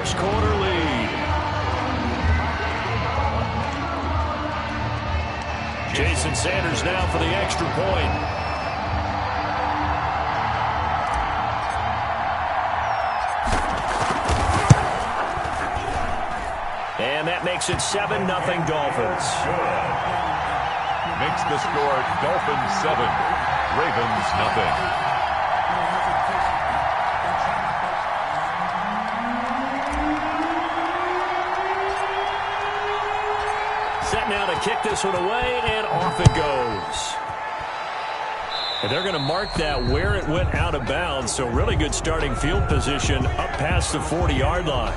first quarter lead. Jason Sanders now for the extra point. And that makes it 7-0 Dolphins. Makes the score Dolphins 7, Ravens nothing. Set now to kick this one away, and off it goes. And they're going to mark that where it went out of bounds, so really good starting field position up past the 40-yard line.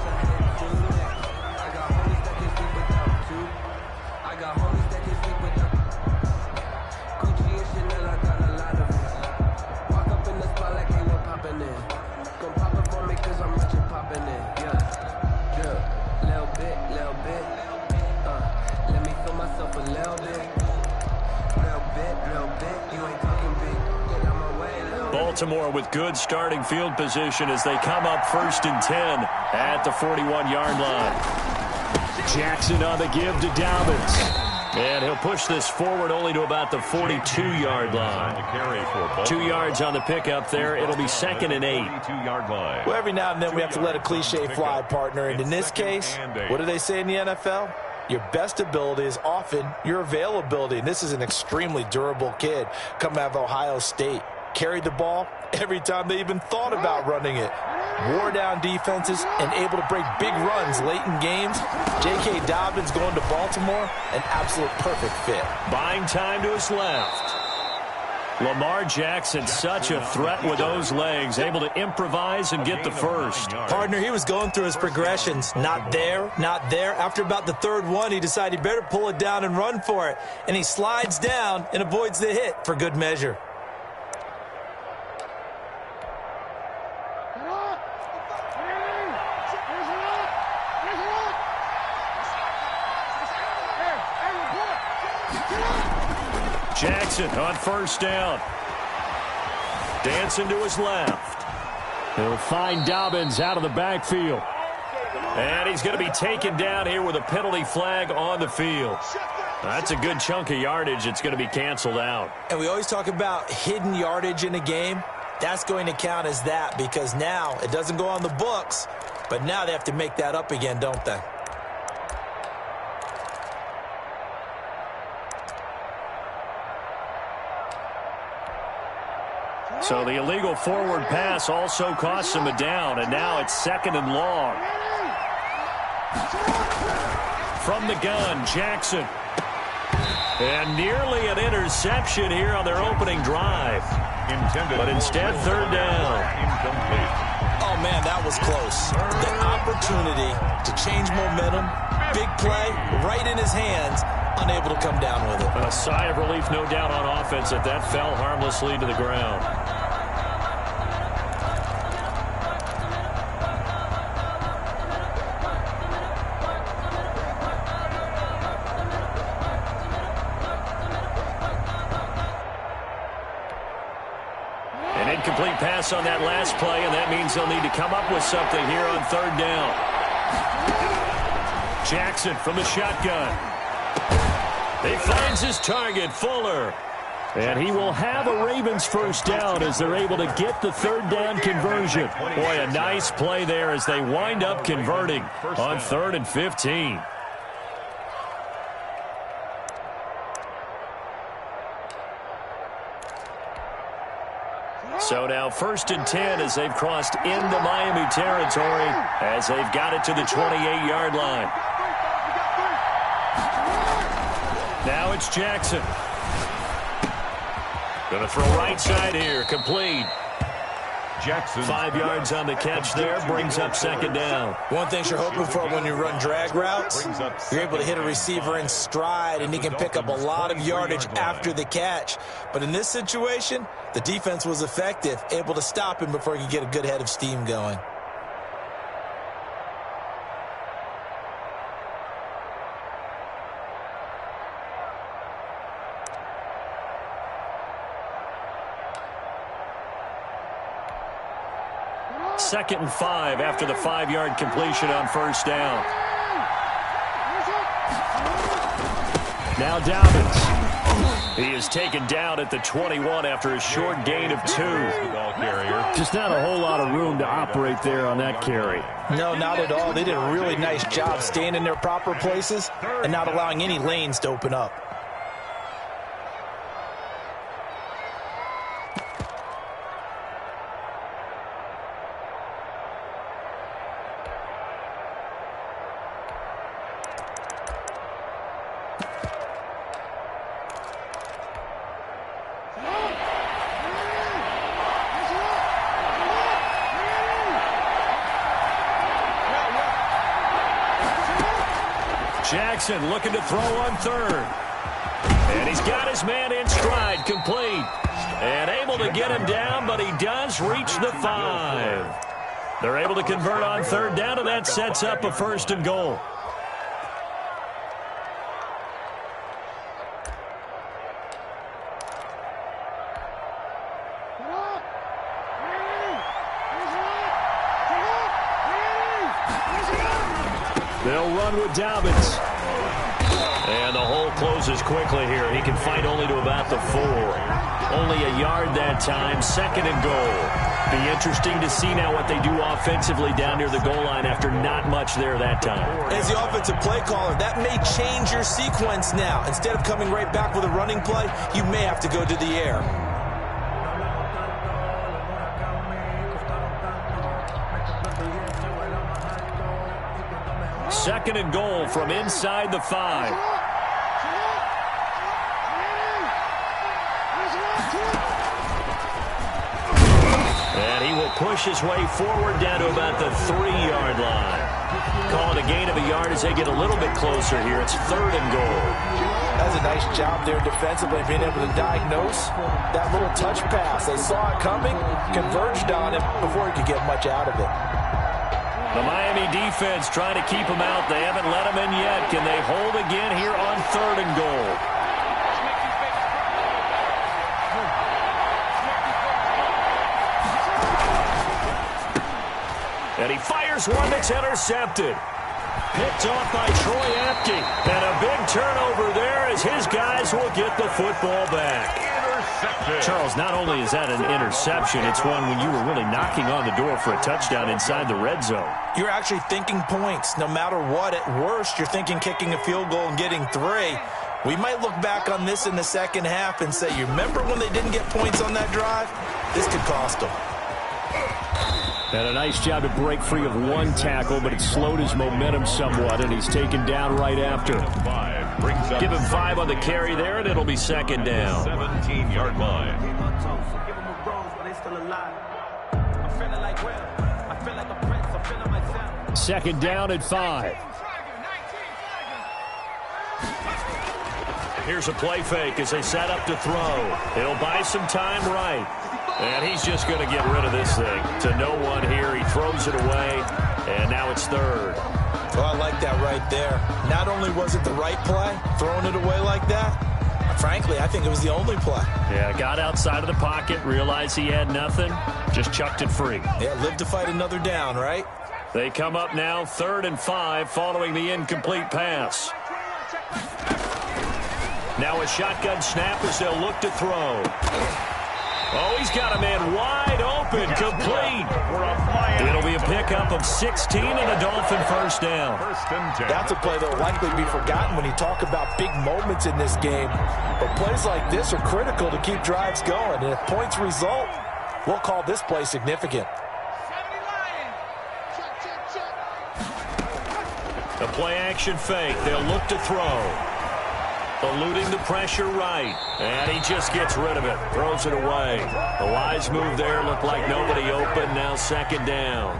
Baltimore with good starting field position as they come up 1st and 10 at the 41-yard line. Jackson on the give to Dobbins. And he'll push this forward only to about the 42-yard line. 2 yards on the pickup there. It'll be 2nd and 8. Well, every now and then we have to let a cliche fly, partner. And in this case, what do they say in the NFL? Your best ability is often your availability. And this is an extremely durable kid coming out of Ohio State. Carried the ball every time they even thought about running it. Wore down defenses and able to break big runs late in games. J.K. Dobbins going to Baltimore, an absolute perfect fit. Buying time to his left. Lamar Jackson, such a threat with those legs, able to improvise and get the first. Partner, he was going through his progressions. Not there, not there. After about the 3rd one, he decided he better pull it down and run for it. And he slides down and avoids the hit for good measure. Jackson on 1st down. Dancing to his left. He'll find Dobbins out of the backfield. And he's going to be taken down here with a penalty flag on the field. That's a good chunk of yardage. It's going to be canceled out. And we always talk about hidden yardage in a game. That's going to count as that because now it doesn't go on the books, but now they have to make that up again, don't they? So the illegal forward pass also costs him a down, and now it's 2nd and long. From the gun, Jackson. And nearly an interception here on their opening drive. But instead, 3rd down. Oh, man, that was close. The opportunity to change momentum, big play, right in his hands, unable to come down with it. A sigh of relief, no doubt, on offense that fell harmlessly to the ground. An incomplete pass on that last play, and that means they'll need to come up with something here on 3rd down. Jackson from the shotgun. He finds his target, Fuller. And he will have a Ravens 1st down as they're able to get the 3rd down conversion. Boy, a nice play there as they wind up converting on 3rd and 15. So now 1st and 10 as they've crossed into Miami territory as they've got it to the 28-yard line. Now it's Jackson. Going to throw right side here, complete. Jackson. 5 yards on the catch there, brings up 2nd down. One thing you're hoping for when you run drag routes, you're able to hit a receiver in stride, and he can pick up a lot of yardage after the catch. But in this situation, the defense was effective, able to stop him before he could get a good head of steam going. 2nd and 5 after the 5-yard completion on first down. Now Dobbins. He is taken down at the 21 after a short gain of 2. Just not a whole lot of room to operate there on that carry. No, not at all. They did a really nice job staying in their proper places and not allowing any lanes to open up. Jackson looking to throw on 3rd. And he's got his man in stride, complete. And able to get him down, but he does reach the 5. They're able to convert on 3rd down, and that sets up a 1st and goal. They'll run with Dobbins. And the hole closes quickly here. He can fight only to about the 4. Only a yard that time, 2nd and goal. Be interesting to see now what they do offensively down near the goal line after not much there that time. As the offensive play caller, that may change your sequence now. Instead of coming right back with a running play, you may have to go to the air. 2nd and goal from inside the 5. And he will push his way forward down to about the 3-yard line. Call it a gain of a yard as they get a little bit closer here. It's 3rd and goal. That's a nice job there defensively, being able to diagnose that little touch pass. They saw it coming, converged on it before he could get much out of it. The Miami defense trying to keep him out. They haven't let him in yet. Can they hold again here on 3rd and goal? And he fires one that's intercepted. Picked off by Troy Apke. And a big turnover there as his guys will get the football back. Charles, not only is that an interception, it's one when you were really knocking on the door for a touchdown inside the red zone. You're actually thinking points. No matter what, at worst, you're thinking kicking a field goal and getting 3. We might look back on this in the second half and say, you remember when they didn't get points on that drive? This could cost them. And a nice job to break free of one tackle, but it slowed his momentum somewhat, and he's taken down right after. Give him 5 on the carry there, and it'll be 2nd down. 17-yard line. 2nd down at 5. Here's a play fake as they set up to throw. It'll buy some time right. And he's just going to get rid of this thing. To no one here. He throws it away, and now it's 3rd. Well, I like that right there. Not only was it the right play, throwing it away like that, frankly, I think it was the only play. Yeah, got outside of the pocket, realized he had nothing, just chucked it free. Yeah, live to fight another down, right? They come up now 3rd and 5 following the incomplete pass. Now a shotgun snap as they'll look to throw. Oh, he's got a man wide open, complete. It'll be a pickup of 16 and a Dolphin 1st down. That's a play that will likely be forgotten when you talk about big moments in this game. But plays like this are critical to keep drives going. And if points result, we'll call this play significant. A play-action fake. They'll look to throw. Eluding the pressure right. And he just gets rid of it. Throws it away. A wise move there. Looked like nobody open. Now 2nd down.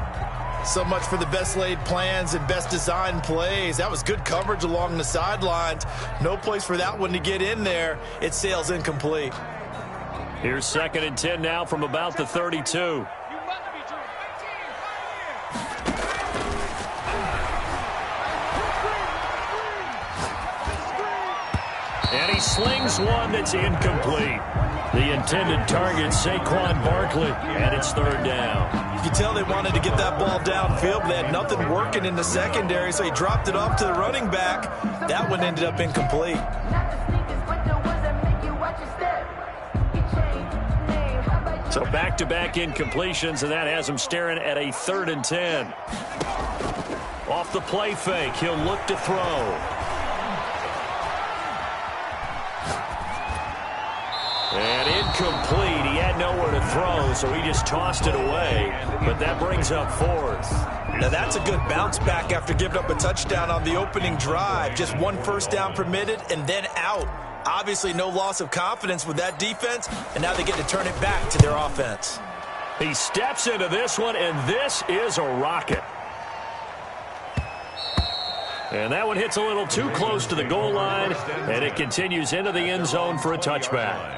So much for the best laid plans and best designed plays. That was good coverage along the sidelines. No place for that one to get in there. It sails incomplete. Here's 2nd and 10 now from about the 32. And he slings one that's incomplete. The intended target, Saquon Barkley, and it's 3rd down. You could tell they wanted to get that ball downfield, but they had nothing working in the secondary, so he dropped it off to the running back. That one ended up incomplete. So back-to-back incompletions, and that has him staring at a 3rd and 10. Off the play fake, he'll look to throw. And incomplete. He had nowhere to throw, so he just tossed it away. But that brings up 4th. Now that's a good bounce back after giving up a touchdown on the opening drive. Just 1 first down permitted and then out. Obviously no loss of confidence with that defense, and now they get to turn it back to their offense. He steps into this one, and this is a rocket. And that one hits a little too close to the goal line, and it continues into the end zone for a touchback.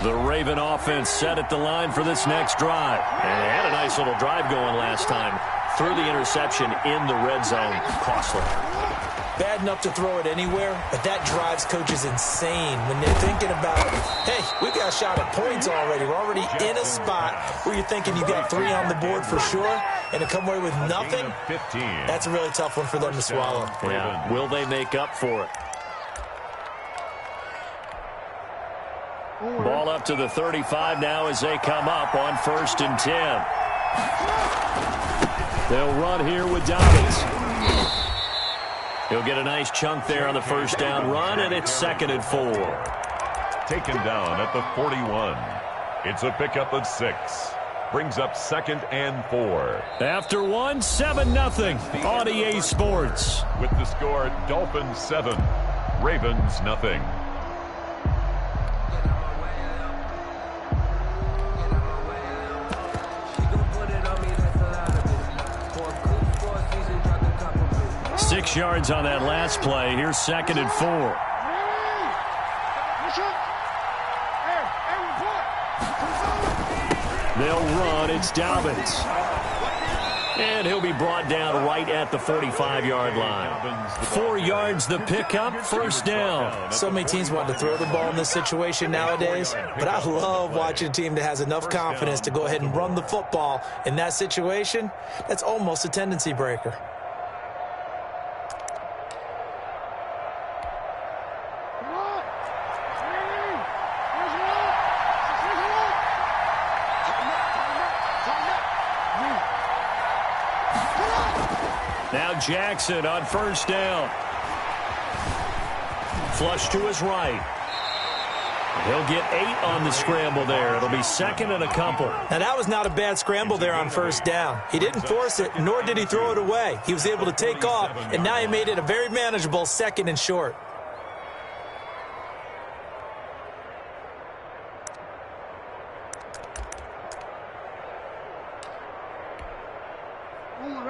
The Raven offense set at the line for this next drive. And they had a nice little drive going last time. Threw the interception in the red zone. Costly. Bad enough to throw it anywhere, but that drives coaches insane when they're thinking about, hey, we got a shot at points already. We're already in a spot where you're thinking you got 3 on the board for sure, and to come away with nothing, that's a really tough one for them to swallow. Yeah. Will they make up for it? Ball up to the 35 now as they come up on 1st and 10. They'll run here with Dobbins. He'll get a nice chunk there on the first down run, and it's 2nd and 4. Taken down at the 41. It's a pickup of 6. Brings up 2nd and 4. After 1, 7-0 on EA Sports. With the score, Dolphins 7, Ravens nothing. Six yards on that last play. Here's 2nd and 4. They'll run. It's Dobbins. And he'll be brought down right at the 45-yard line. 4 yards the pickup, 1st down. So many teams want to throw the ball in this situation nowadays, but I love watching a team that has enough confidence to go ahead and run the football. In that situation, that's almost a tendency breaker. Now Jackson on 1st down. Flush to his right. He'll get 8 on the scramble there. It'll be 2nd and a couple. Now, that was not a bad scramble there on 1st down. He didn't force it, nor did he throw it away. He was able to take off, and now he made it a very manageable 2nd and short.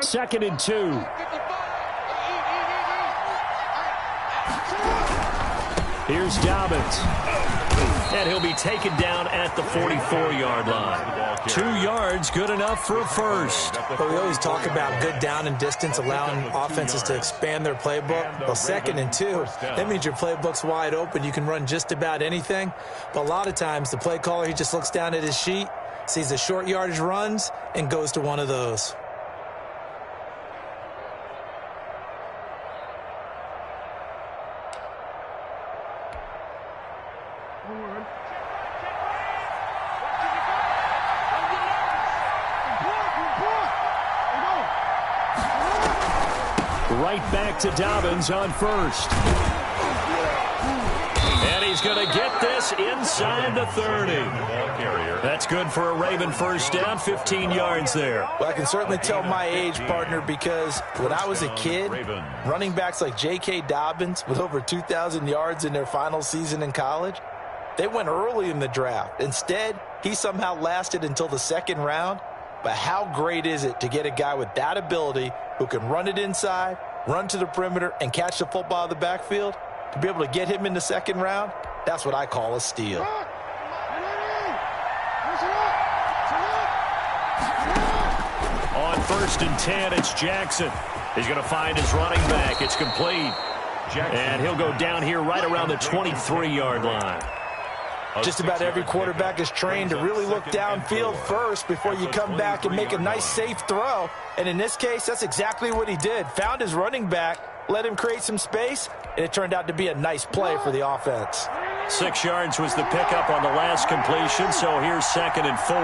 Second and 2. Here's Dobbins. And he'll be taken down at the 44-yard line. 2 yards, good enough for a first. But we always talk about good down and distance, allowing offenses to expand their playbook. Well, 2nd and 2, that means your playbook's wide open. You can run just about anything. But a lot of times, the play caller, he just looks down at his sheet, sees the short yardage runs, and goes to one of those. Right back to Dobbins on 1st. And he's going to get this inside the 30. That's good for a Raven first down, 15 yards there. Well, I can certainly tell my age, partner, because when I was a kid, running backs like J.K. Dobbins with over 2,000 yards in their final season in college, they went early in the draft. Instead, he somehow lasted until the 2nd round. But how great is it to get a guy with that ability who can run it inside, run to the perimeter, and catch the football in the backfield, to be able to get him in the second round, that's what I call a steal. On 1st and 10, it's Jackson. He's going to find his running back. It's complete. And he'll go down here right around the 23-yard line. Just about every quarterback is trained to really look downfield first before you come back and make a nice, safe throw. And in this case, that's exactly what he did. Found his running back, let him create some space, and it turned out to be a nice play for the offense. 6 yards was the pickup on the last completion, so here's 2nd and 4.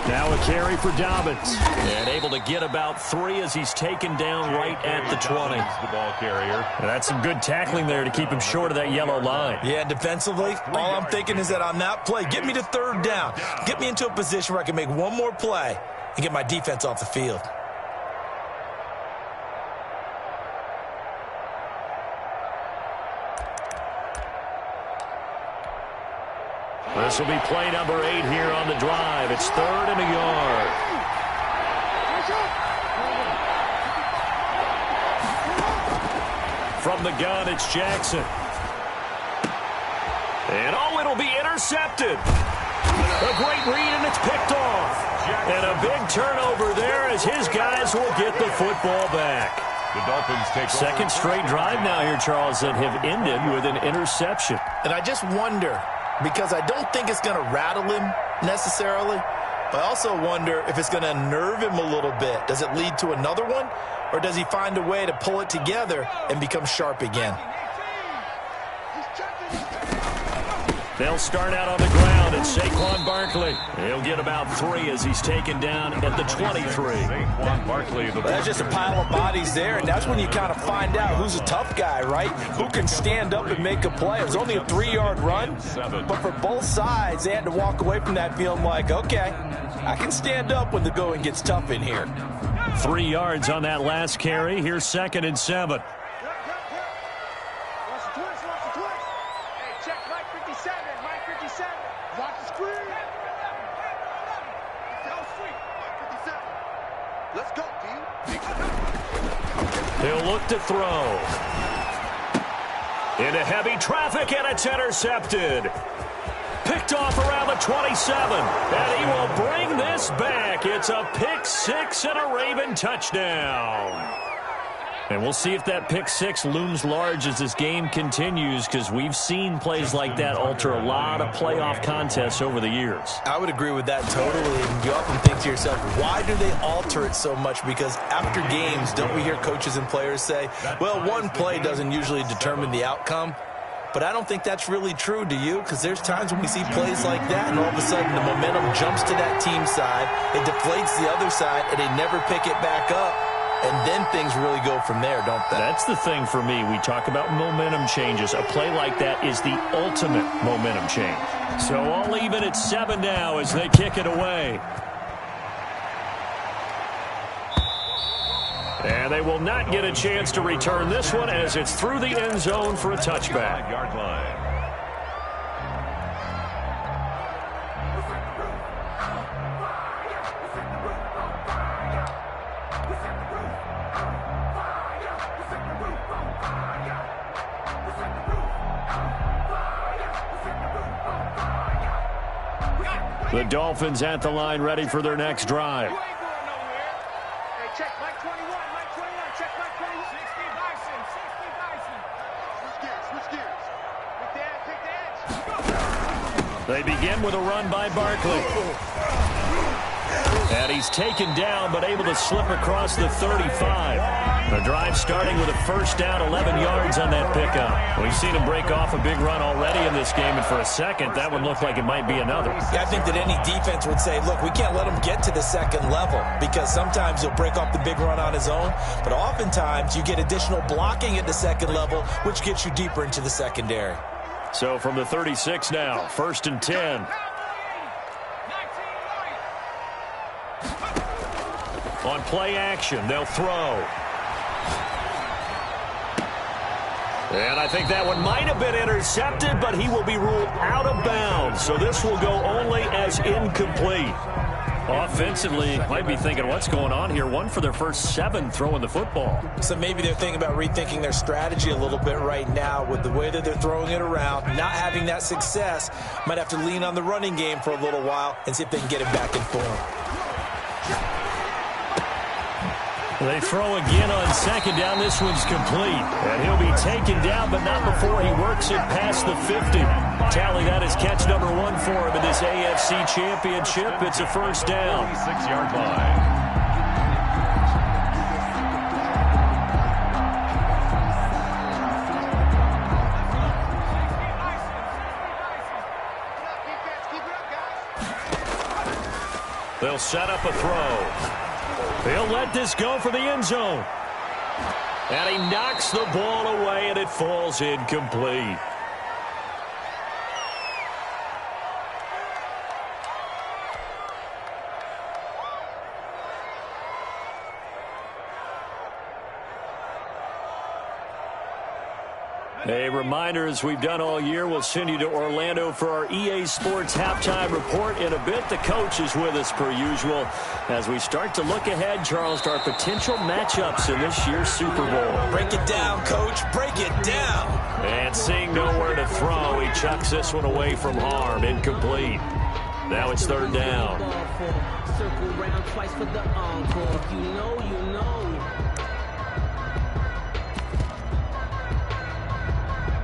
Now a carry for Dobbins. And able to get about 3 as he's taken down right at the 20. The ball carrier. And that's some good tackling there to keep him short of that yellow line. Yeah, defensively, all I'm thinking is that on that play, get me to 3rd down. Get me into a position where I can make one more play and get my defense off the field. This will be play number 8 here on the drive. It's 3rd and a yard. From the gun, it's Jackson. And, it'll be intercepted. A great read, and it's picked off. And a big turnover there as his guys will get the football back. The Dolphins take second straight drive now here, Charles, that have ended with an interception. And I just wonder, because I don't think it's going to rattle him necessarily, but I also wonder if it's going to unnerve him a little bit. Does it lead to another one, or does he find a way to pull it together and become sharp again? They'll start out on the ground. It's Saquon Barkley. He'll get about 3 as he's taken down at the 23. Saquon Barkley. That's just a pile of bodies there, and that's when you kind of find out who's a tough guy, right? Who can stand up and make a play. It was only a 3-yard run, but for both sides, they had to walk away from that feeling like, okay, I can stand up when the going gets tough in here. 3 yards on that last carry. Here's 2nd and 7. He'll look to throw. Into heavy traffic, and it's intercepted. Picked off around the 27. And he will bring this back. It's a pick 6 and a Raven touchdown. And we'll see if that pick 6 looms large as this game continues, because we've seen plays like that alter a lot of playoff contests over the years. I would agree with that totally. You often think to yourself, why do they alter it so much? Because after games, don't we hear coaches and players say, well, one play doesn't usually determine the outcome? But I don't think that's really true, do you? Because there's times when we see plays like that, and all of a sudden the momentum jumps to that team side, it deflates the other side, and they never pick it back up. And then things really go from there, don't they? That's the thing for me. We talk about momentum changes. A play like that is the ultimate momentum change. So all even at 7 now as they kick it away. And they will not get a chance to return this one as it's through the end zone for a touchback. Yard line. The Dolphins at the line, ready for their next drive. They begin with a run by Barkley. And he's taken down, but able to slip across the 35. The drive starting with a first down, 11 yards on that pickup. We've seen him break off a big run already in this game, and for a second, that one looked like it might be another. Yeah, I think that any defense would say, look, we can't let him get to the second level, because sometimes he'll break off the big run on his own, but oftentimes you get additional blocking at the second level, which gets you deeper into the secondary. So from the 36 now, 1st and 10. On play action, they'll throw. And I think that one might have been intercepted, but he will be ruled out of bounds. So this will go only as incomplete. Offensively, might be thinking, what's going on here? One for their first 7 throwing the football. So maybe they're thinking about rethinking their strategy a little bit right now with the way that they're throwing it around, not having that success. Might have to lean on the running game for a little while and see if they can get it back in form. They throw again on second down. This one's complete. And he'll be taken down, but not before he works it past the 50. Tally that is catch number 1 for him in this AFC Championship. It's a first down. 6-yard line. They'll set up a throw. He'll let this go for the end zone. And he knocks the ball away, and it falls incomplete. A reminder, as we've done all year, we'll send you to Orlando for our EA Sports halftime report. In a bit, the coach is with us per usual as we start to look ahead, Charles, to our potential matchups in this year's Super Bowl. Break it down, Coach. Break it down. And seeing nowhere to throw, he chucks this one away from harm. Incomplete. Now it's third down. Circle round twice for the encore. You know, you know.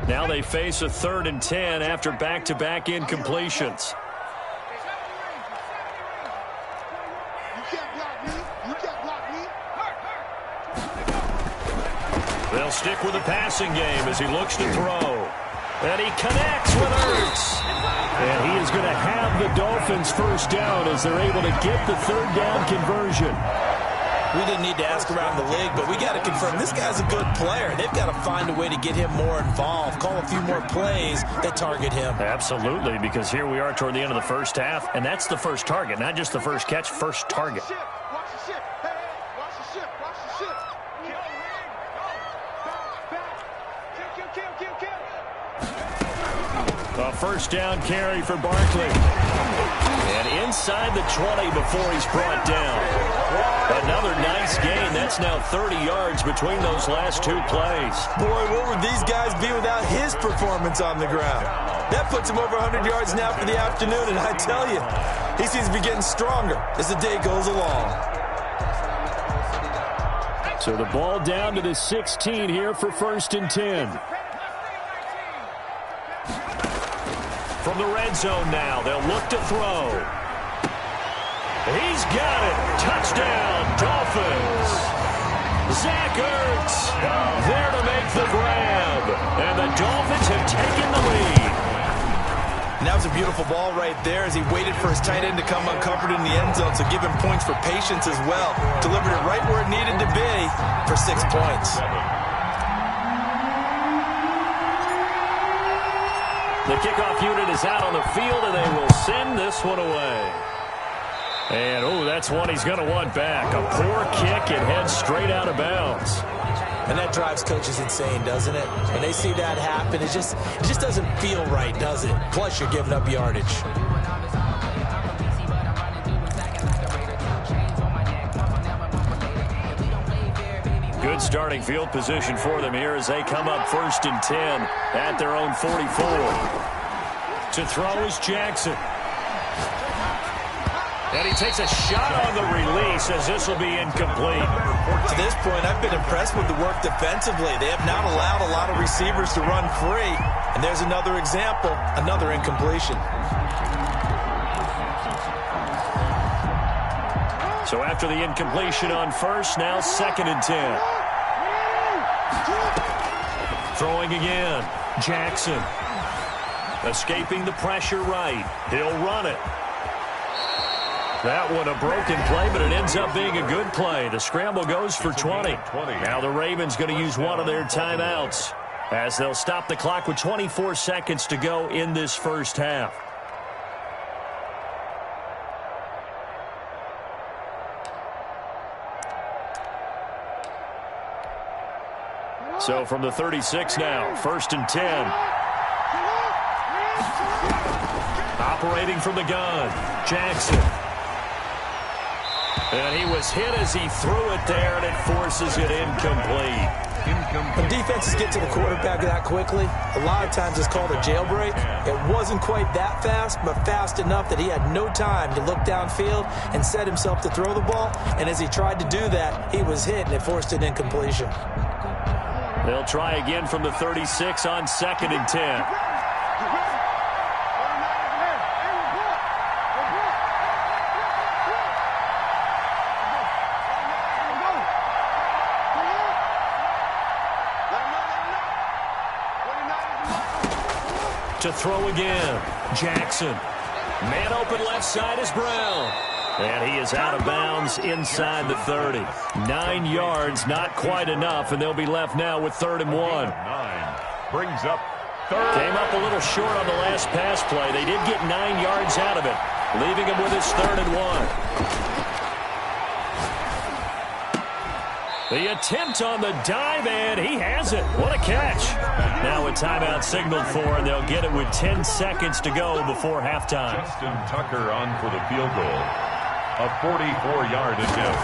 Now they face a 3rd and 10 after back-to-back incompletions. They'll stick with the passing game as he looks to throw. And he connects with Ertz. And he is going to have the Dolphins first down as they're able to get the 3rd down conversion. We didn't need to ask around the league, but we got to confirm this guy's a good player. They've got to find a way to get him more involved, call a few more plays that target him. Absolutely, because here we are toward the end of the first half, and that's the first target, not just the first catch, first target. A first down carry for Barkley. And inside the 20 before he's brought down. Another nice gain. That's now 30 yards between those last 2 plays. Boy, what would these guys be without his performance on the ground? That puts him over 100 yards now for the afternoon, and I tell you, he seems to be getting stronger as the day goes along. So the ball down to the 16 here for 1st and 10. From the red zone now, they'll look to throw. He's got it. Touchdown, Dolphins. Zach Ertz there to make the grab. And the Dolphins have taken the lead. And that was a beautiful ball right there as he waited for his tight end to come uncovered in the end zone, so give him points for patience as well. Delivered it right where it needed to be for 6 points. The kickoff unit is out on the field, and they will send this one away. And, oh, that's one he's going to want back. A poor kick and heads straight out of bounds. And that drives coaches insane, doesn't it? When they see that happen, it just doesn't feel right, does it? Plus, you're giving up yardage. Good starting field position for them here as they come up 1st and 10 at their own 44. To throw is Jackson. And he takes a shot on the release as this will be incomplete. To this point, I've been impressed with the work defensively. They have not allowed a lot of receivers to run free. And there's another example, another incompletion. So after the incompletion on 1st, now 2nd and 10. Throwing again. Jackson. Escaping the pressure right. He'll run it. That one a broken play, but it ends up being a good play. The scramble goes for 20. Now the Ravens going to use one of their timeouts as they'll stop the clock with 24 seconds to go in this first half. So from the 36 now, 1st and 10. Operating from the gun, Jackson. And he was hit as he threw it there, and it forces it incomplete. When defenses get to the quarterback that quickly, a lot of times it's called a jailbreak. It wasn't quite that fast, but fast enough that he had no time to look downfield and set himself to throw the ball. And as he tried to do that, he was hit, and it forced an incompletion. They'll try again from the 36 on 2nd and 10. To throw again, Jackson. Man open left side is Brown. And he is out of bounds inside the 30. 9 yards, not quite enough, and they'll be left now with 3rd and 1. 9 brings up 3rd. Came up a little short on the last pass play. They did get 9 yards out of it, leaving him with his 3rd and 1. The attempt on the dive, and he has it. What a catch. Now a timeout signaled for, and they'll get it with 10 seconds to go before halftime. Justin Tucker on for the field goal. A 44-yard attempt.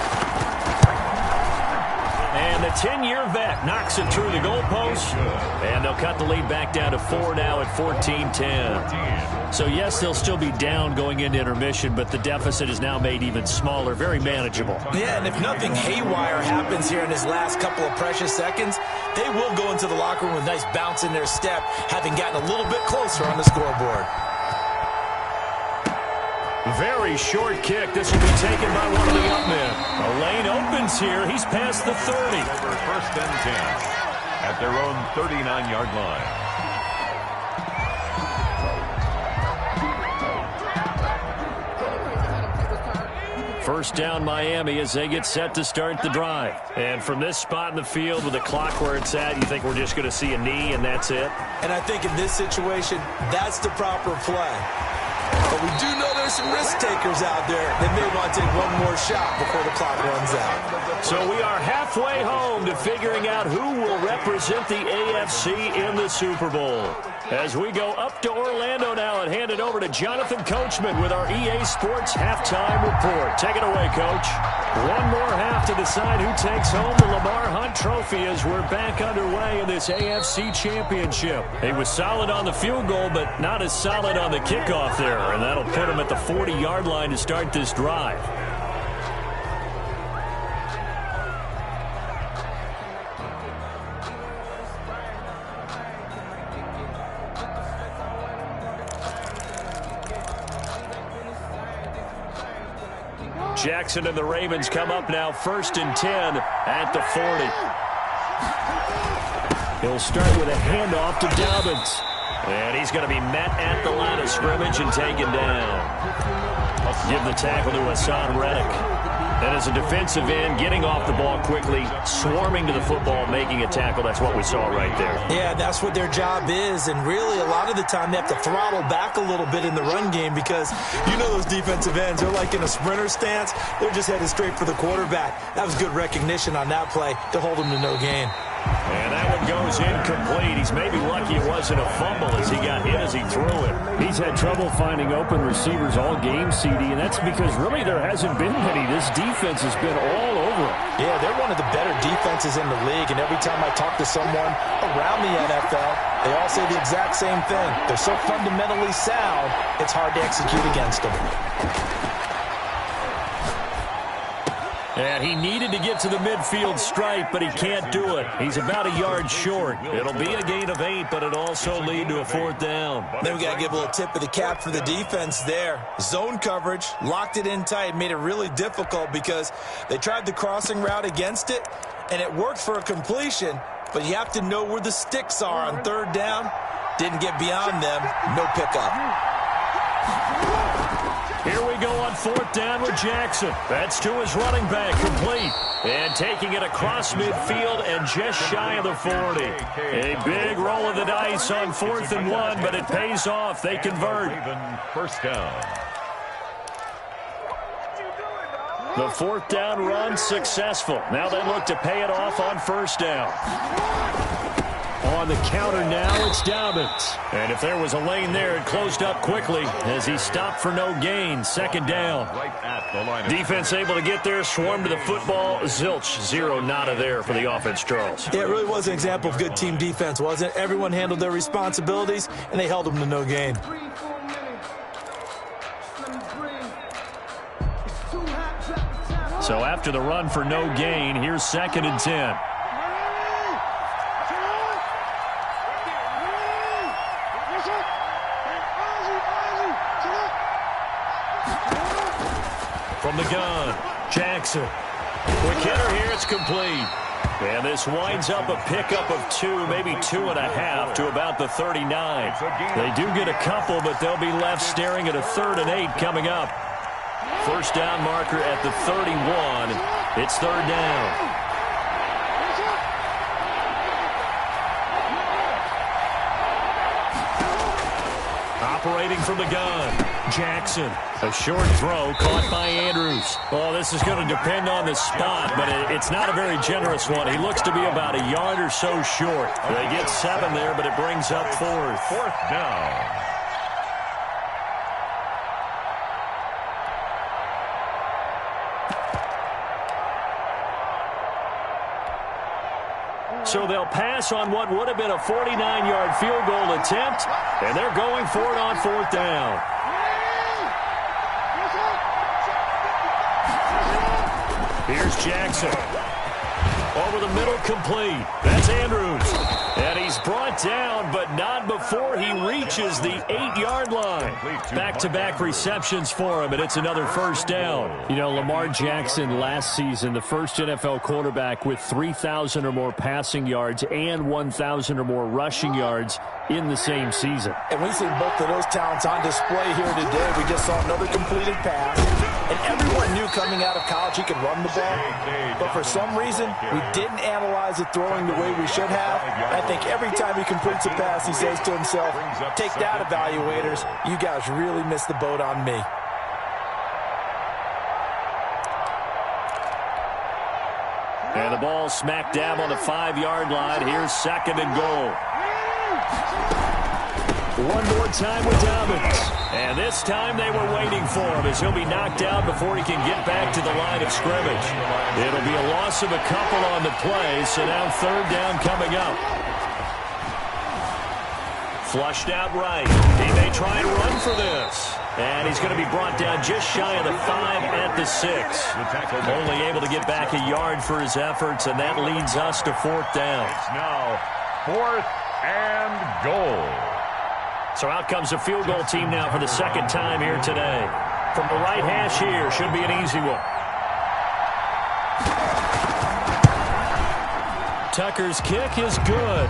And the 10-year vet knocks it through the goalpost. And they'll cut the lead back down to 4 now at 14-10. So, yes, they'll still be down going into intermission, but the deficit is now made even smaller, very manageable. Yeah, and if nothing haywire happens here in his last couple of precious seconds, they will go into the locker room with a nice bounce in their step, having gotten a little bit closer on the scoreboard. Very short kick. This will be taken by one of the up men. A lane opens here. He's past the 30. Over 1st and 10 at their own 39-yard line. First down Miami as they get set to start the drive. And from this spot in the field with the clock where it's at, you think we're just going to see a knee and that's it? And I think in this situation, that's the proper play. But we do know there's some risk takers out there that may want to take one more shot before the clock runs out. So we are halfway home to figuring out who will represent the AFC in the Super Bowl. As we go up to Orlando now and hand it over to Jonathan Coachman with our EA Sports Halftime Report. Take it away, Coach. One more half to decide who takes home the Lamar Hunt Trophy as we're back underway in this AFC Championship. He was solid on the field goal, but not as solid on the kickoff there, and that'll put him at the 40-yard line to start this drive. Jackson and the Ravens come up now 1st and 10 at the 40. He'll start with a handoff to Dobbins. And he's going to be met at the line of scrimmage and taken down. Give the tackle to Hassan Reddick. And as a defensive end, getting off the ball quickly, swarming to the football, making a tackle. That's what we saw right there. Yeah, that's what their job is. And really, a lot of the time, they have to throttle back a little bit in the run game because you know those defensive ends, they're like in a sprinter stance. They're just headed straight for the quarterback. That was good recognition on that play to hold them to no gain. And that one goes incomplete. He's maybe lucky it wasn't a fumble as he got hit as he threw it. He's had trouble finding open receivers all game, CD, and that's because really there hasn't been many. This defense has been all over him. Yeah, they're one of the better defenses in the league, and every time I talk to someone around the NFL, they all say the exact same thing. They're so fundamentally sound, it's hard to execute against them. And he needed to get to the midfield stripe, but he can't do it. He's about a yard short. It'll be a gain of 8, but it'll also lead to a 4th down. Then we got to give a little tip of the cap for the defense there. Zone coverage, locked it in tight, made it really difficult because they tried the crossing route against it, and it worked for a completion, but you have to know where the sticks are on 3rd down. Didn't get beyond them, no pickup. Here we go on 4th down with Jackson. That's to his running back, complete. And taking it across midfield and just shy of the 40. A big roll of the dice on 4th and 1, but it pays off. They convert. First down. The 4th down run successful. Now they look to pay it off on 1st down. On the counter now, it's Dobbins. And if there was a lane there, it closed up quickly as he stopped for no gain. Second down. Right at the line of Defense able to get there, swarm to the football. Zilch, zero nada there for the offense, Charles. Yeah, it really was an example of good team defense, wasn't it? Everyone handled their responsibilities, and they held them to no gain. So after the run for no gain, here's 2nd and 10. From the gun, Jackson. Quick hitter here, it's complete. And this winds up a pickup of 2, maybe 2.5 to about the 39. They do get a couple, but they'll be left staring at a 3rd and 8 coming up. First down marker at the 31. It's 3rd down. Operating from the gun, Jackson. A short throw caught by Andrews. Oh, this is going to depend on the spot, but it's not a very generous one. He looks to be about a yard or so short. They get 7 there, but it brings up 4th. 4th down. So they'll pass on what would have been a 49-yard field goal attempt, and they're going for it on 4th down. Here's Jackson. Over the middle, complete. That's Andrews. And he's brought down, but not before he reaches the 8-yard line. Back-to-back receptions for him, and it's another first down. You know, Lamar Jackson last season, the first NFL quarterback with 3,000 or more passing yards and 1,000 or more rushing yards in the same season. And we've seen both of those talents on display here today. We just saw another completed pass. And everyone knew coming out of college he could run the ball. But for some reason, we didn't analyze it throwing the way we should have. I think every time he completes a pass, he says to himself, take that, evaluators. You guys really missed the boat on me. And the ball smack dab on the 5-yard line. Here's 2nd and goal. One more time with Dobbins. And this time they were waiting for him as he'll be knocked out before he can get back to the line of scrimmage. It'll be a loss of a couple on the play, so now 3rd down coming up. Flushed out right. He may try and run for this. And he's going to be brought down just shy of the 5 at the 6. Only able to get back a yard for his efforts, and that leads us to 4th down. It's now 4th and goal. So out comes the field goal team now for the 2nd time here today. From the right hash here, should be an easy one. Tucker's kick is good.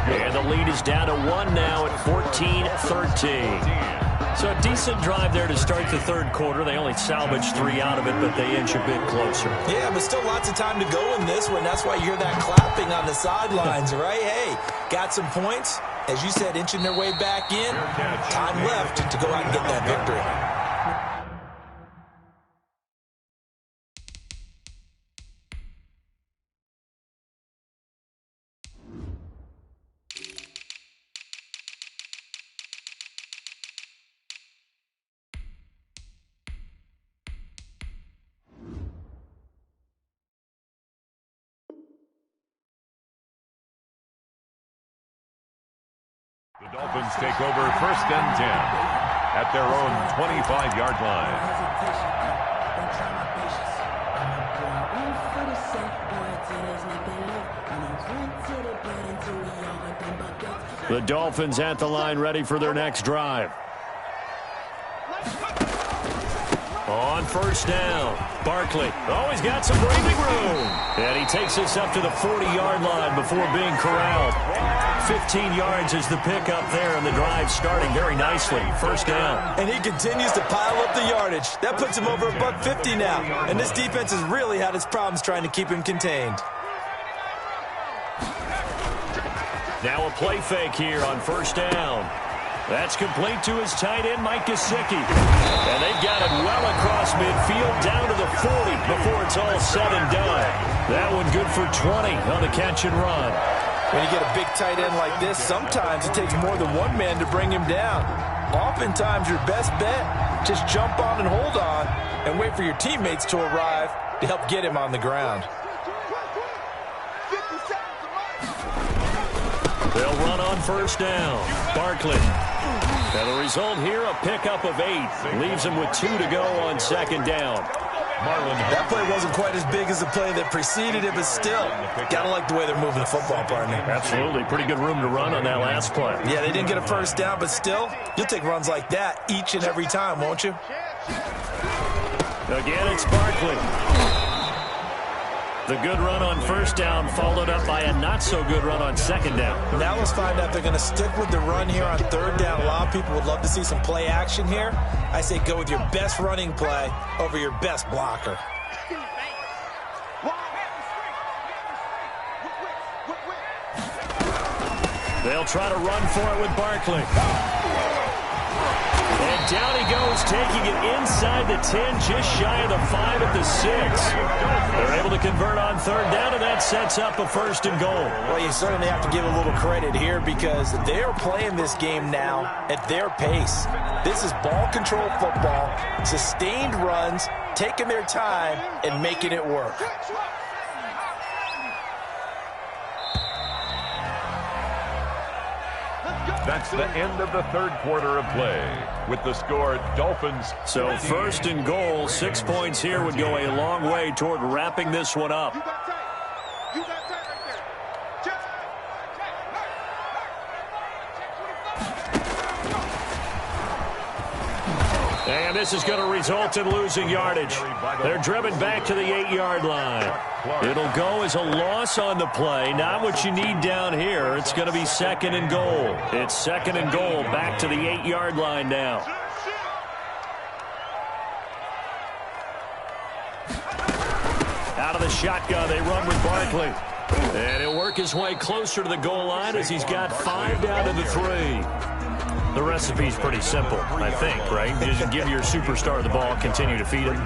And the lead is down to 1 now at 14-13. So a decent drive there to start the 3rd quarter. They only salvaged 3 out of it, but they inch a bit closer. Yeah, but still lots of time to go in this one. That's why you hear that clapping on the sidelines, right? Hey, got some points. As you said, inching their way back in. Time left to go out and get that victory. The Dolphins take over 1st and 10 at their own 25-yard line. The Dolphins at the line, ready for their next drive. On 1st down, Barkley. Oh, he's got some breathing room. And he takes us up to the 40-yard line before being corralled. 15 yards is the pickup there, and the drive starting very nicely. 1st down. And he continues to pile up the yardage. That puts him over $150 now. And this defense has really had its problems trying to keep him contained. Now a play fake here on 1st down. That's complete to his tight end, Mike Gesicki. And they've got it well across midfield, down to the 40 before it's all said and done. That one good for 20 on the catch and run. When you get a big tight end like this, sometimes it takes more than one man to bring him down. Oftentimes, your best bet, just jump on and hold on and wait for your teammates to arrive to help get him on the ground. They'll run on first down. Barkley. And the result here, a pickup of 8. Leaves him with 2 to go on second down. That play wasn't quite as big as the play that preceded it, but still, gotta like the way they're moving the football, partner. Absolutely. Pretty good room to run on that last play. Yeah, they didn't get a first down, but still, you'll take runs like that each and every time, won't you? Again, it's Barkley. The good run on first down followed up by a not-so-good run on second down. Now let's find out if they're going to stick with the run here on third down. A lot of people would love to see some play action here. I say go with your best running play over your best blocker. They'll try to run for it with Barkley. And down he goes, taking it inside the 10, just shy of the 5 at the 6. They're able to convert on third down, and that sets up a first and goal. Well, you certainly have to give a little credit here because they're playing this game now at their pace. This is ball control football, sustained runs, taking their time, and making it work. That's the end of the third quarter of play. With the score, Dolphins. So first and goal, 6 points here would go a long way toward wrapping this one up. And this is going to result in losing yardage. They're driven back to the 8-yard line. It'll go as a loss on the play. Not what you need down here. It's going to be second and goal. It's second and goal back to the 8-yard line now. Out of the shotgun, they run with Barkley. And he'll work his way closer to the goal line as he's got 5 down to the 3. The recipe's pretty simple, I think, right? Just give your superstar the ball, continue to feed him.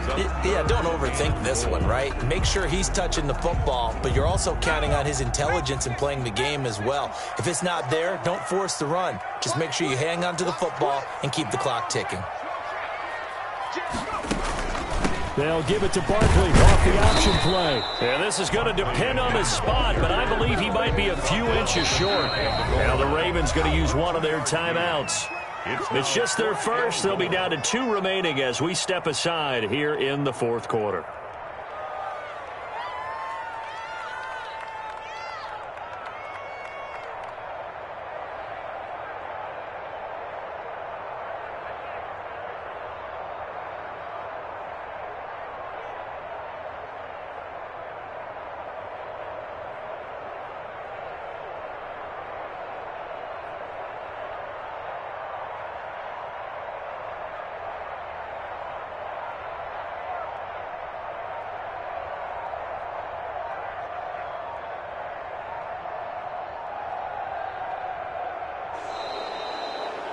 Yeah, don't overthink this one, right? Make sure he's touching the football, but you're also counting on his intelligence in playing the game as well. If it's not there, don't force the run. Just make sure you hang on to the football and keep the clock ticking. They'll give it to Barkley off the option play. And this is going to depend on the spot, but I believe he might be a few inches short. Now the Ravens going to use one of their timeouts. It's just their first. They'll be down to 2 remaining as we step aside here in the fourth quarter.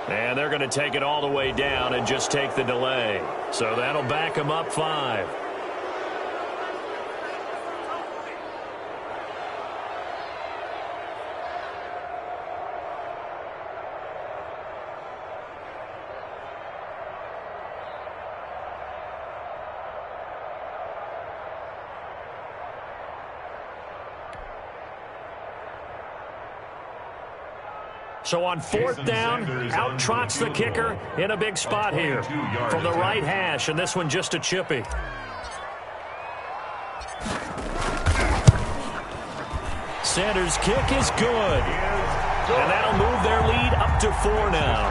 And they're going to take it all the way down and just take the delay. So that'll back them up 5. So on fourth down, out trots the kicker in a big spot here from the right hash, and this one just a chippy. Sanders' kick is good, and that'll move their lead up to 4 now.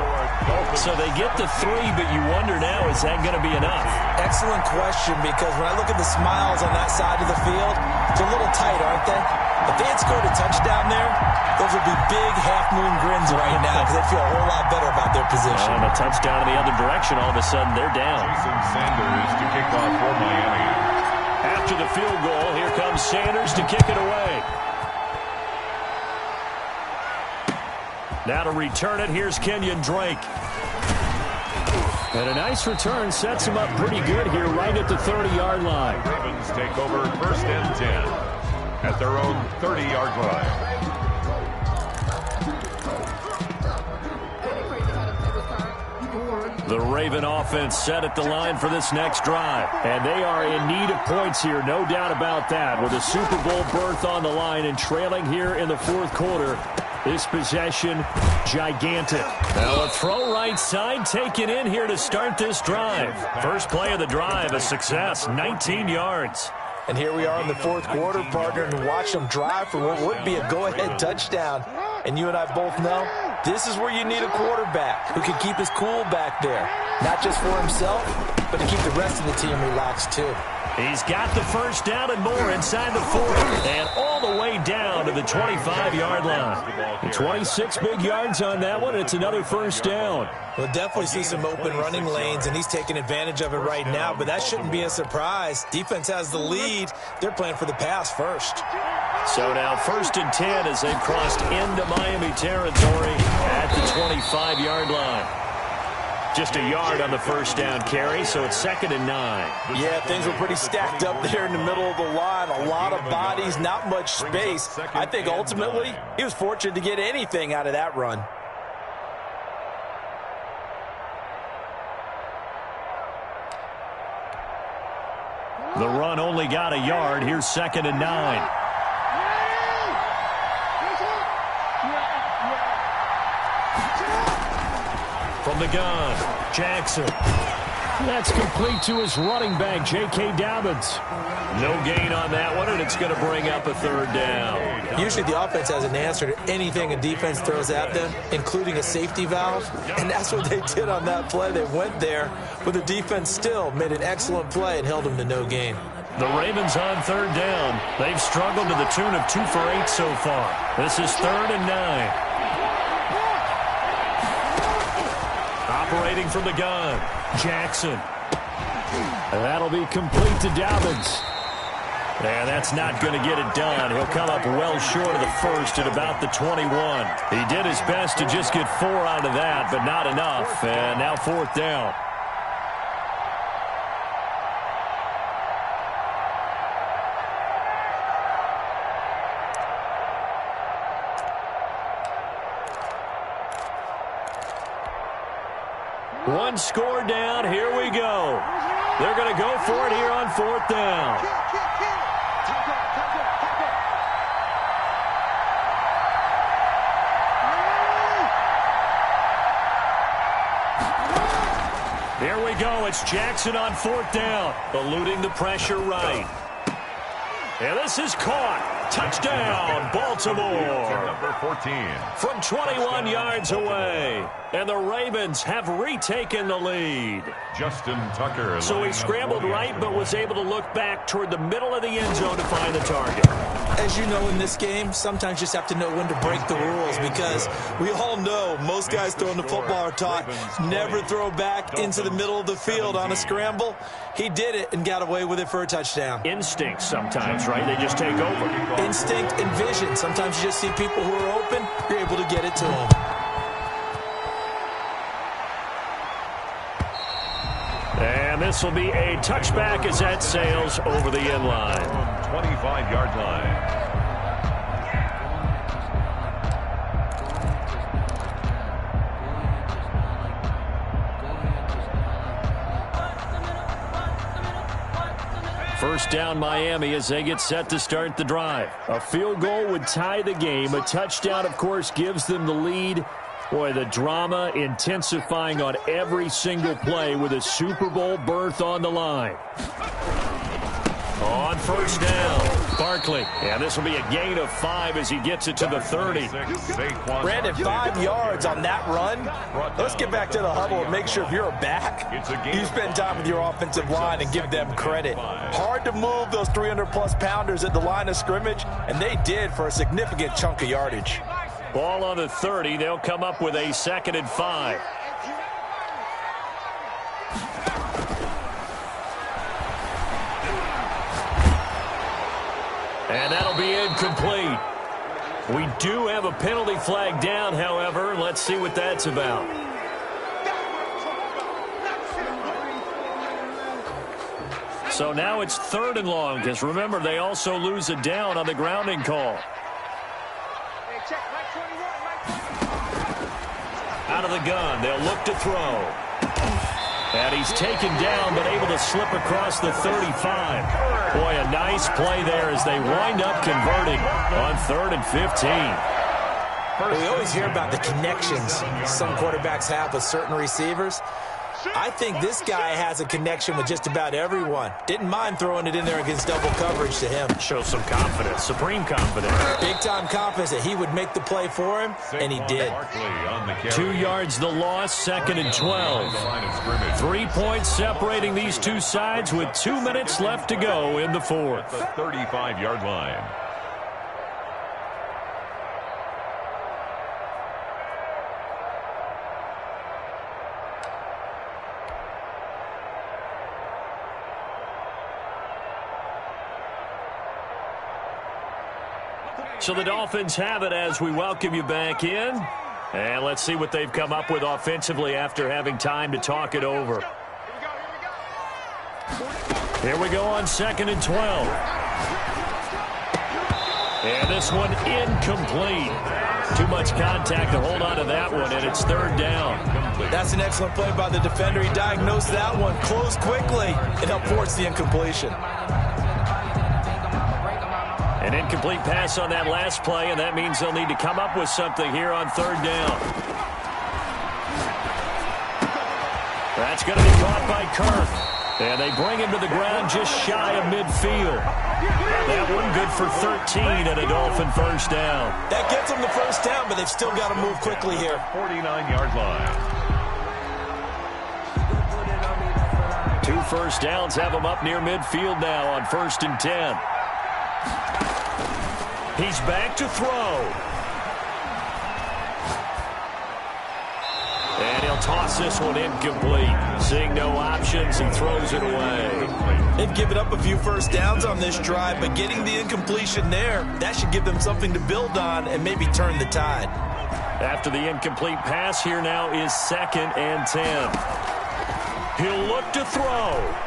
So they get to 3, but you wonder now, is that going to be enough? Excellent question, because when I look at the smiles on that side of the field, they're a little tight, aren't they? If they had scored a touchdown there, those would be big half-moon grins right now because they'd feel a whole lot better about their position. And a touchdown in the other direction, all of a sudden they're down. Jason Sanders to kick off for Miami. After the field goal, here comes Sanders to kick it away. Now to return it, here's Kenyon Drake. And a nice return sets him up pretty good here right at the 30-yard line. Ravens take over first and 10 at their own 30-yard line. The Raven offense set at the line for this next drive. And they are in need of points here, no doubt about that. With a Super Bowl berth on the line and trailing here in the fourth quarter, this possession, gigantic. Now a throw right side taken in here to start this drive. First play of the drive, a success, 19 yards. And here we are in the fourth quarter, partner, and watch them drive for what would be a go-ahead touchdown. And you and I both know this is where you need a quarterback who can keep his cool back there. Not just for himself, but to keep the rest of the team relaxed too. He's got the first down and more inside the 40 and all the way down to the 25-yard line. 26 big yards on that one. It's another first down. We'll definitely see some open running lanes, and he's taking advantage of it right now, but that shouldn't be a surprise. Defense has the lead. They're playing for the pass first. So now 1st and 10 as they've crossed into Miami territory at the 25-yard line. Just a yard on the first down carry, so it's 2nd and 9. Yeah, things were pretty stacked up there in the middle of the line. A lot of bodies, not much space. I think ultimately he was fortunate to get anything out of that run. The run only got a yard. Here's 2nd and 9. From the gun, Jackson. That's complete to his running back, J.K. Dobbins. No gain on that one, and it's going to bring up a 3rd down. Usually the offense has an answer to anything a defense throws at them, including a safety valve, and that's what they did on that play. They went there, but the defense still made an excellent play and held them to no gain. The Ravens on 3rd down. They've struggled to the tune of 2 for 8 so far. This is 3rd and 9. Operating from the gun, Jackson. And that'll be complete to Dobbins. And that's not going to get it done. He'll come up well short of the first at about the 21. He did his best to just get 4 out of that, but not enough. And now 4th down. One score down. Here we go. They're going to go for it here on 4th down. Here we go. It's Jackson on 4th down. Eluding the pressure right. And this is caught. Touchdown, Baltimore. Number 14. From 21 yards away. And the Ravens have retaken the lead. Justin Tucker. So he scrambled right, but was able to look back toward the middle of the end zone to find the target. As you know in this game, sometimes you just have to know when to break the rules, because we all know most guys throwing the football are taught never throw back into the middle of the field on a scramble. He did it and got away with it for a touchdown. Instinct sometimes, right? They just take over. Instinct and vision. Sometimes you just see people who are open, you're able to get it to them. And this will be a touchback as that sails over the end line. 25-yard line. First down Miami as they get set to start the drive. A field goal would tie the game. A touchdown, of course, gives them the lead. Boy, the drama intensifying on every single play with a Super Bowl berth on the line. On first down, Barkley. And this will be a gain of 5 as he gets it to the 30. Brandon, 5 yards on that run. Let's get back to the huddle and make sure if you're a back, you spend time with your offensive line and give them credit. Hard to move those 300-plus pounders at the line of scrimmage, and they did for a significant chunk of yardage. Ball on the 30. They'll come up with a 2nd and 5. And that'll be incomplete. We do have a penalty flag down, however. Let's see what that's about. So now it's 3rd and long, because remember, they also lose a down on the grounding call. Out of the gun, they'll look to throw. And he's taken down, but able to slip across the 35. Boy, a nice play there as they wind up converting on 3rd and 15. We always hear about the connections some quarterbacks have with certain receivers. I think this guy has a connection with just about everyone. Didn't mind throwing it in there against double coverage to him. Shows some confidence, supreme confidence. Big-time confidence that he would make the play for him, and he did. 2 yards the loss, 2nd and 12. 3 points separating these two sides with 2 minutes left to go in the fourth. The 35-yard line. So the Dolphins have it as we welcome you back in. And let's see what they've come up with offensively after having time to talk it over. Here we go on 2nd and 12. And this one incomplete. Too much contact to hold on to that one, and it's 3rd down. That's an excellent play by the defender. He diagnosed that one, closed quickly, and helped force the incompletion. An incomplete pass on that last play, and that means they'll need to come up with something here on 3rd down. That's going to be caught by Kirk. And they bring him to the ground just shy of midfield. That one good for 13 and a Dolphin 1st down. That gets them the 1st down, but they've still got to move quickly here. 49-yard line. 2 first downs have them up near midfield now on 1st and 10. He's back to throw. And he'll toss this one incomplete. Seeing no options, he throws it away. They've given up a few 1st downs on this drive, but getting the incompletion there, that should give them something to build on and maybe turn the tide. After the incomplete pass, here now is 2nd and 10. He'll look to throw.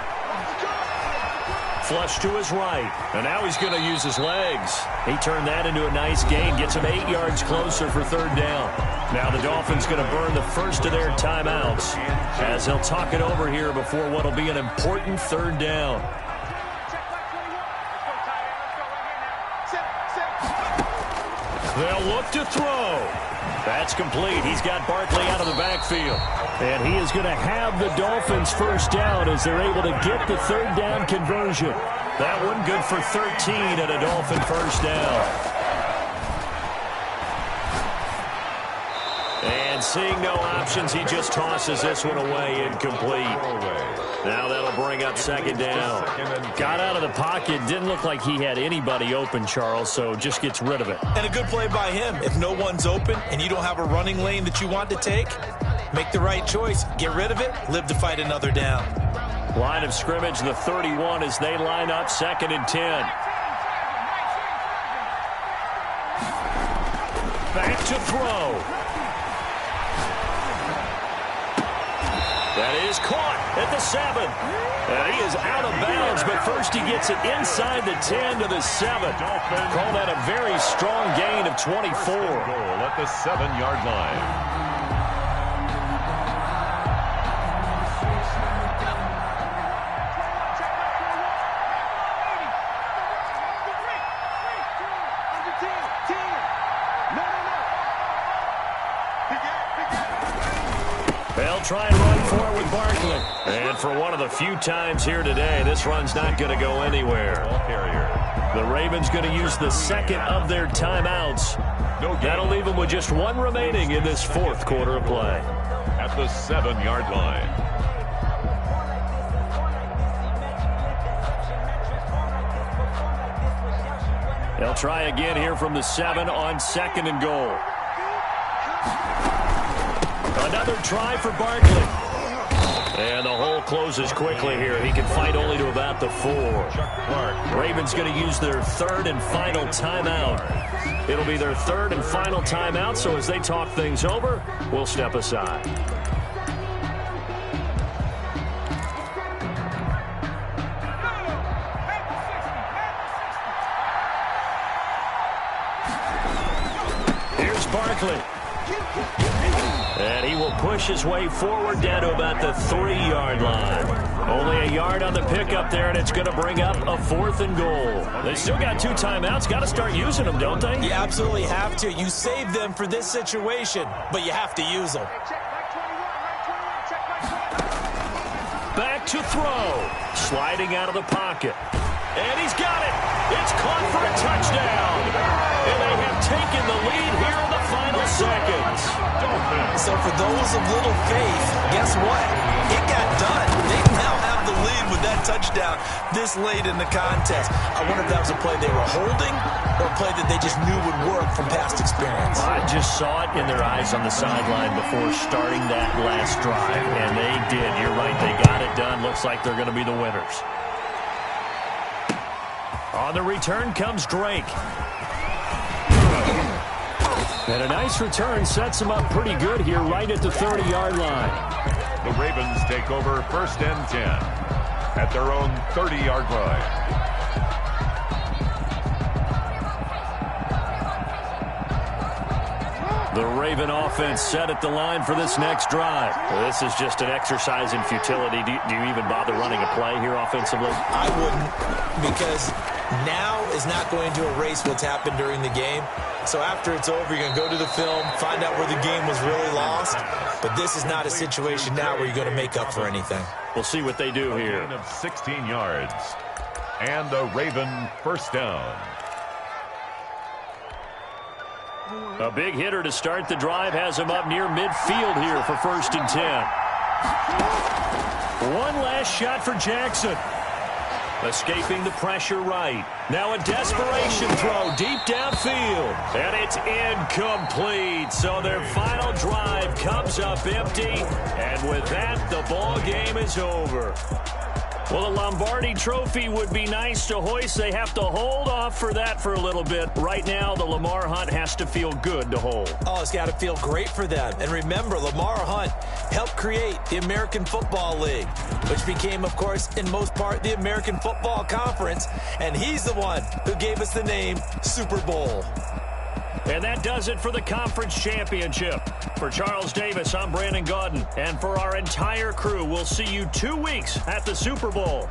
Flush to his right, and now he's going to use his legs. He turned that into a nice gain, gets him 8 yards closer for 3rd down. Now the Dolphins going to burn the first of their timeouts as they'll talk it over here before what will be an important 3rd down. They'll look to throw. That's complete. He's got Barkley out of the backfield. And he is going to have the Dolphins 1st down as they're able to get the 3rd down conversion. That one good for 13 and a Dolphin 1st down. And seeing no options, he just tosses this one away incomplete. Now that'll bring up 2nd down. Got out of the pocket. Didn't look like he had anybody open, Charles, so just gets rid of it. And a good play by him. If no one's open and you don't have a running lane that you want to take, make the right choice. Get rid of it. Live to fight another down. Line of scrimmage, the 31 as they line up 2nd and 10. Back to throw. That is caught at the 7. And he is out of bounds, but first he gets it inside the 10 to the 7. Call that a very strong gain of 24. Goal at the 7-yard line. They'll try and run for it with Barkley. And for one of the few times here today, this run's not going to go anywhere. The Ravens going to use the 2nd of their timeouts. That'll leave them with just 1 remaining in this 4th quarter of play. At the 7-yard line. They'll try again here from the 7 on 2nd and goal. Another try for Barkley. And the hole closes quickly here. He can fight only to about the 4. Ravens going to use their 3rd and final timeout. It'll be their 3rd and final timeout, so as they talk things over, we'll step aside. Here's Barkley. And he will push his way forward down to about the 3-yard line. Only a yard on the pickup there, and it's going to bring up a 4th and goal. They still got 2 timeouts. Got to start using them, don't they? You absolutely have to. You save them for this situation, but you have to use them. Back to throw. Sliding out of the pocket. And he's got it. It's caught for a touchdown. And they have taken the lead here in the final seconds. So for those of little faith, guess what? It got done. They now have the lead with that touchdown this late in the contest. I wonder if that was a play they were holding or a play that they just knew would work from past experience. I just saw it in their eyes on the sideline before starting that last drive, and they did. You're right. They got it done. Looks like they're going to be the winners. On the return comes Drake. And a nice return sets them up pretty good here right at the 30-yard line. The Ravens take over 1st and 10 at their own 30-yard line. The Raven offense set at the line for this next drive. Well, this is just an exercise in futility. Do you even bother running a play here offensively? I wouldn't, because now is not going to erase what's happened during the game. So after it's over, you're going to go to the film, find out where the game was really lost. But this is not a situation now where you're going to make up for anything. We'll see what they do here. A gain of 16 yards. And a Raven 1st down. A big hitter to start the drive has him up near midfield here for 1st and 10. One last shot for Jackson. Escaping the pressure right. Now a desperation throw deep downfield. And it's incomplete. So their final drive comes up empty. And with that, the ball game is over. Well, the Lombardi Trophy would be nice to hoist. They have to hold off for that for a little bit. Right now, the Lamar Hunt has to feel good to hold. Oh, it's got to feel great for them. And remember, Lamar Hunt helped create the American Football League, which became, of course, in most part, the American Football Conference. And he's the one who gave us the name Super Bowl. And that does it for the conference championship. For Charles Davis, I'm Brandon Gaudin. And for our entire crew, we'll see you 2 weeks at the Super Bowl.